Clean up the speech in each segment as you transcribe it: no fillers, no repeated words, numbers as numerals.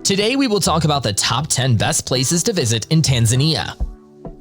Today we will talk about the top 10 best places to visit in Tanzania.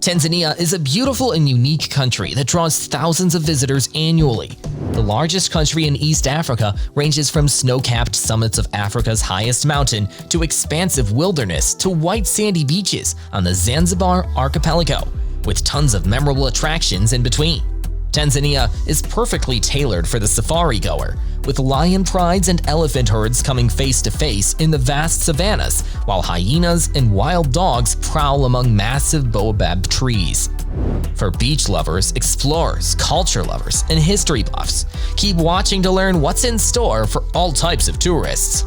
Tanzania is a beautiful and unique country that draws thousands of visitors annually. The largest country in East Africa ranges from snow-capped summits of Africa's highest mountain to expansive wilderness to white sandy beaches on the Zanzibar archipelago, with tons of memorable attractions in between. Tanzania is perfectly tailored for the safari goer, with lion prides and elephant herds coming face to face in the vast savannahs, while hyenas and wild dogs prowl among massive baobab trees. For beach lovers, explorers, culture lovers, and history buffs, keep watching to learn what's in store for all types of tourists.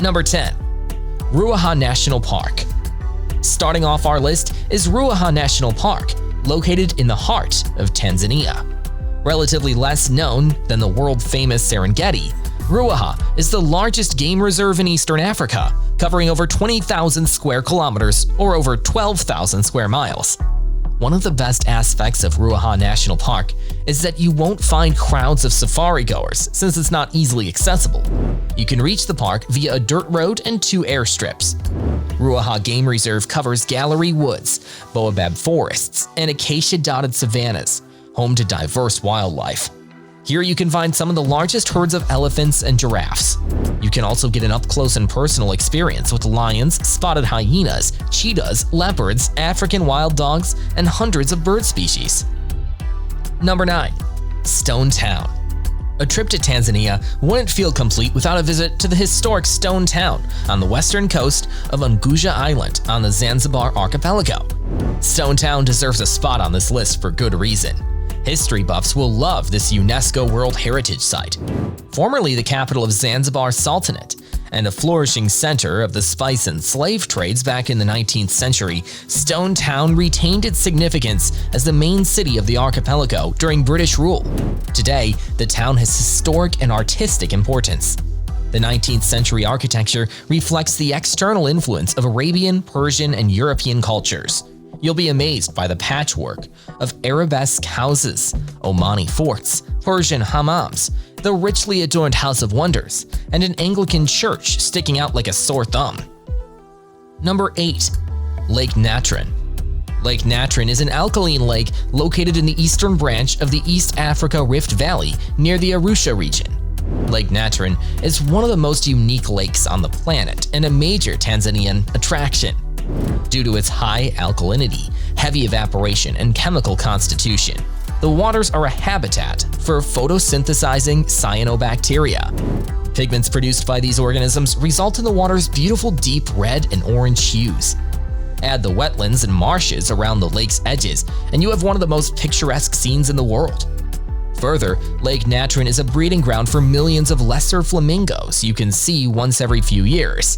Number 10. Ruaha National Park. Starting off our list is Ruaha National Park, located in the heart of Tanzania. Relatively less known than the world-famous Serengeti, Ruaha is the largest game reserve in Eastern Africa, covering over 20,000 square kilometers or over 12,000 square miles. One of the best aspects of Ruaha National Park is that you won't find crowds of safari goers since it's not easily accessible. You can reach the park via a dirt road and 2 airstrips. Ruaha Game Reserve covers gallery woods, baobab forests, and acacia-dotted savannas, home to diverse wildlife. Here you can find some of the largest herds of elephants and giraffes. You can also get an up-close and personal experience with lions, spotted hyenas, cheetahs, leopards, African wild dogs, and hundreds of bird species. Number 9. Stone Town. A trip to Tanzania wouldn't feel complete without a visit to the historic Stone Town on the western coast of Unguja Island on the Zanzibar archipelago. Stone Town deserves a spot on this list for good reason. History buffs will love this UNESCO World Heritage Site. Formerly the capital of Zanzibar Sultanate and a flourishing center of the spice and slave trades back in the 19th century, Stone Town retained its significance as the main city of the archipelago during British rule. Today, the town has historic and artistic importance. The 19th century architecture reflects the external influence of Arabian, Persian, and European cultures. You'll be amazed by the patchwork of arabesque houses, Omani forts, Persian hammams, the richly adorned House of Wonders, and an Anglican church sticking out like a sore thumb. Number 8. Lake Natron. Lake Natron is an alkaline lake located in the eastern branch of the East Africa Rift Valley near the Arusha region. Lake Natron is one of the most unique lakes on the planet and a major Tanzanian attraction. Due to its high alkalinity, heavy evaporation, and chemical constitution, the waters are a habitat for photosynthesizing cyanobacteria. Pigments produced by these organisms result in the water's beautiful deep red and orange hues. Add the wetlands and marshes around the lake's edges, and you have one of the most picturesque scenes in the world. Further, Lake Natron is a breeding ground for millions of lesser flamingos you can see once every few years.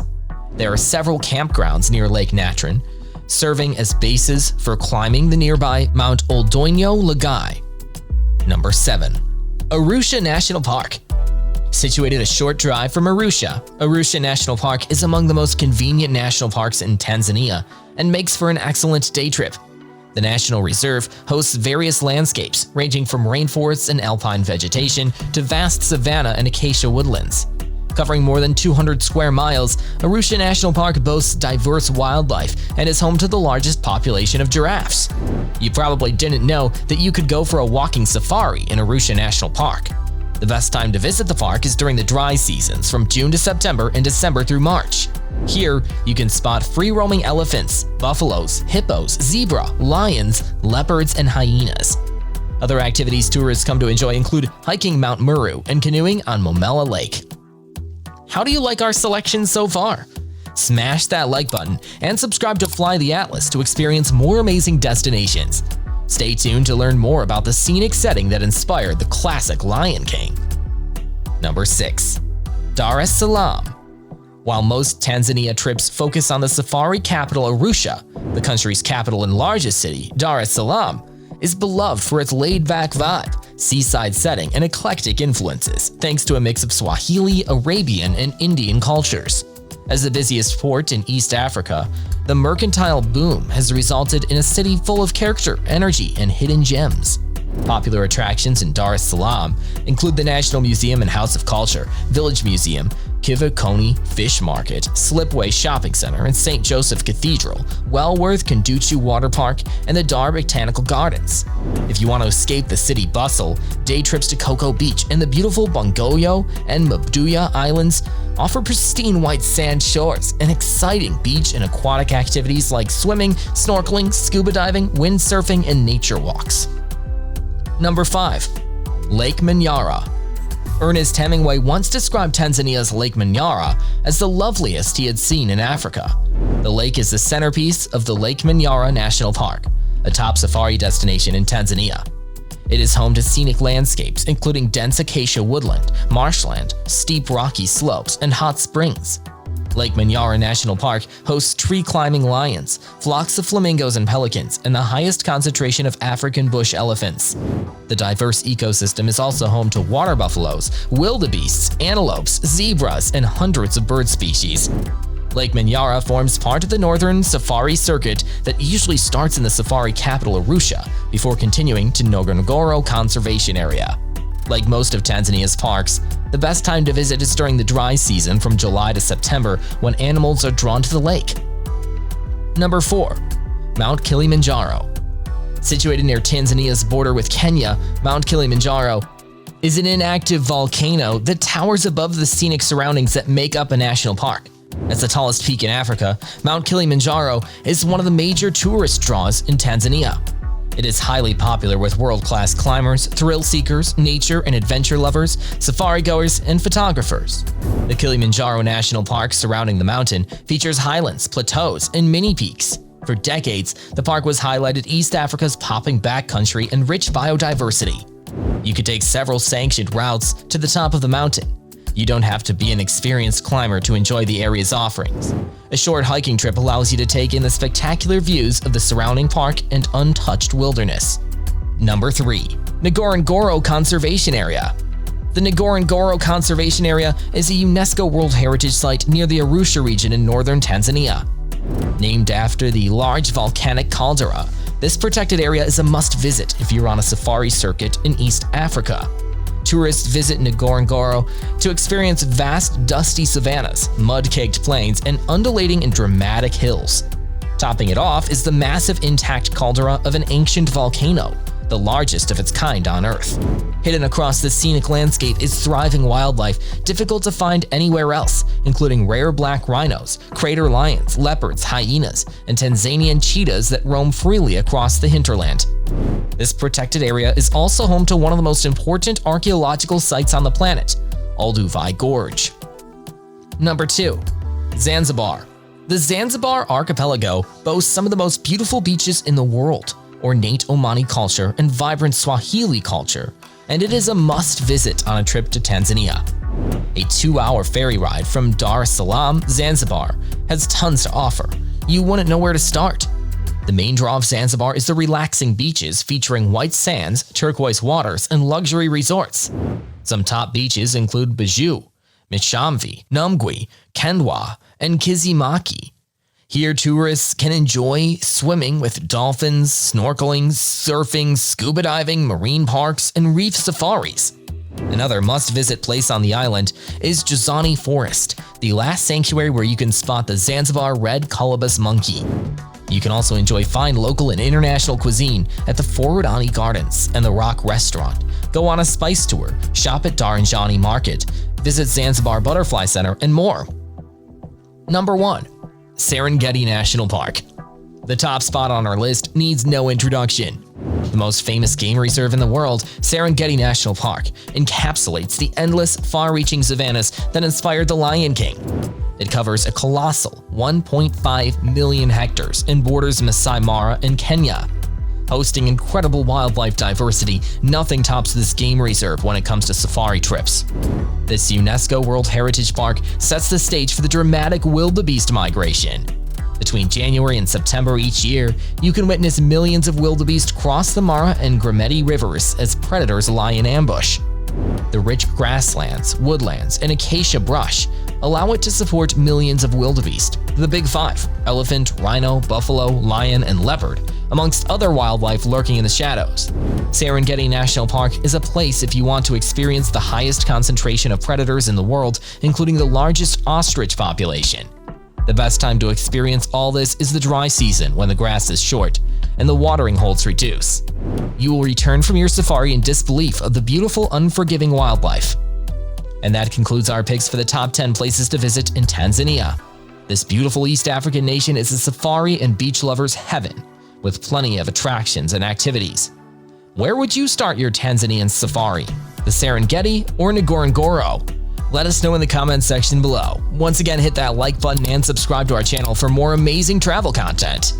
There are several campgrounds near Lake Natron, serving as bases for climbing the nearby Mount Oldoinyo Lagai. Number 7. Arusha National Park. Situated a short drive from Arusha, Arusha National Park is among the most convenient national parks in Tanzania and makes for an excellent day trip. The National Reserve hosts various landscapes ranging from rainforests and alpine vegetation to vast savanna and acacia woodlands. Covering more than 200 square miles, Arusha National Park boasts diverse wildlife and is home to the largest population of giraffes. You probably didn't know that you could go for a walking safari in Arusha National Park. The best time to visit the park is during the dry seasons from June to September and December through March. Here, you can spot free-roaming elephants, buffaloes, hippos, zebra, lions, leopards, and hyenas. Other activities tourists come to enjoy include hiking Mount Meru and canoeing on Momella Lake. How do you like our selection so far? Smash that like button and subscribe to Fly the Atlas to experience more amazing destinations. Stay tuned to learn more about the scenic setting that inspired the classic Lion King. Number 6. Dar es Salaam. While most Tanzania trips focus on the safari capital Arusha, the country's capital and largest city, Dar es Salaam, is beloved for its laid-back vibe, seaside setting, and eclectic influences, thanks to a mix of Swahili, Arabian, and Indian cultures. As the busiest port in East Africa, the mercantile boom has resulted in a city full of character, energy, and hidden gems. Popular attractions in Dar es Salaam include the National Museum and House of Culture, Village Museum, Kivakoni Fish Market, Slipway Shopping Center, and St. Joseph Cathedral, Wellworth Kunduchi Water Park, and the Dar Botanical Gardens. If you want to escape the city bustle, day trips to Cocoa Beach and the beautiful Bongoyo and Mabduya Islands offer pristine white sand shores and exciting beach and aquatic activities like swimming, snorkeling, scuba diving, windsurfing, and nature walks. Number 5. Lake Manyara. Ernest Hemingway once described Tanzania's Lake Manyara as the loveliest he had seen in Africa. The lake is the centerpiece of the Lake Manyara National Park, a top safari destination in Tanzania. It is home to scenic landscapes including dense acacia woodland, marshland, steep rocky slopes, and hot springs. Lake Manyara National Park hosts tree-climbing lions, flocks of flamingos and pelicans, and the highest concentration of African bush elephants. The diverse ecosystem is also home to water buffaloes, wildebeests, antelopes, zebras, and hundreds of bird species. Lake Manyara forms part of the northern safari circuit that usually starts in the safari capital Arusha before continuing to Ngorongoro Conservation Area. Like most of Tanzania's parks, the best time to visit is during the dry season from July to September when animals are drawn to the lake. Number 4. Mount Kilimanjaro. Situated near Tanzania's border with Kenya, Mount Kilimanjaro is an inactive volcano that towers above the scenic surroundings that make up a national park. As the tallest peak in Africa, Mount Kilimanjaro is one of the major tourist draws in Tanzania. It is highly popular with world-class climbers, thrill seekers, nature and adventure lovers, safari goers, and photographers. The Kilimanjaro National Park surrounding the mountain features highlands, plateaus, and mini peaks. For decades, the park was highlighted East Africa's popping backcountry and rich biodiversity. You could take several sanctioned routes to the top of the mountain. You don't have to be an experienced climber to enjoy the area's offerings. A short hiking trip allows you to take in the spectacular views of the surrounding park and untouched wilderness. Number 3. Ngorongoro Conservation Area. The Ngorongoro Conservation Area is a UNESCO World Heritage Site near the Arusha region in northern Tanzania. Named after the large volcanic caldera, this protected area is a must-visit if you're on a safari circuit in East Africa. Tourists visit Ngorongoro to experience vast, dusty savannas, mud-caked plains, and undulating and dramatic hills. Topping it off is the massive intact caldera of an ancient volcano, the largest of its kind on Earth. Hidden across the scenic landscape is thriving wildlife difficult to find anywhere else, including rare black rhinos, crater lions, leopards, hyenas, and Tanzanian cheetahs that roam freely across the hinterland. This protected area is also home to one of the most important archaeological sites on the planet, Olduvai Gorge. Number 2. Zanzibar. The Zanzibar archipelago boasts some of the most beautiful beaches in the world, ornate Omani culture, and vibrant Swahili culture, and it is a must-visit on a trip to Tanzania. A 2-hour ferry ride from Dar es Salaam, Zanzibar, has tons to offer. You wouldn't know where to start. The main draw of Zanzibar is the relaxing beaches featuring white sands, turquoise waters, and luxury resorts. Some top beaches include Baju, Mishamvi, Numgwi, Kendwa, and Kizimaki. Here, tourists can enjoy swimming with dolphins, snorkeling, surfing, scuba diving, marine parks, and reef safaris. Another must-visit place on the island is Jozani Forest, the last sanctuary where you can spot the Zanzibar red colobus monkey. You can also enjoy fine local and international cuisine at the Forodani Gardens and the Rock Restaurant, go on a spice tour, shop at Daranjani Market, visit Zanzibar Butterfly Center, and more. Number 1. Serengeti National Park. The top spot on our list needs no introduction. The most famous game reserve in the world, Serengeti National Park, encapsulates the endless, far-reaching savannas that inspired The Lion King. It covers a colossal 1.5 million hectares and borders Masai Mara and Kenya. Hosting incredible wildlife diversity, nothing tops this game reserve when it comes to safari trips. This UNESCO World Heritage Park sets the stage for the dramatic wildebeest migration. Between January and September each year, you can witness millions of wildebeest cross the Mara and Grumeti rivers as predators lie in ambush. The rich grasslands, woodlands, and acacia brush allow it to support millions of wildebeest. The big five, elephant, rhino, buffalo, lion, and leopard, amongst other wildlife lurking in the shadows. Serengeti National Park is a place if you want to experience the highest concentration of predators in the world, including the largest ostrich population. The best time to experience all this is the dry season, when the grass is short and the watering holes reduce. You will return from your safari in disbelief of the beautiful, unforgiving wildlife. And that concludes our picks for the top 10 places to visit in Tanzania. This beautiful East African nation is a safari and beach lover's heaven, with plenty of attractions and activities. Where would you start your Tanzanian safari? The Serengeti or Ngorongoro? Let us know in the comments section below. Once again, hit that like button and subscribe to our channel for more amazing travel content.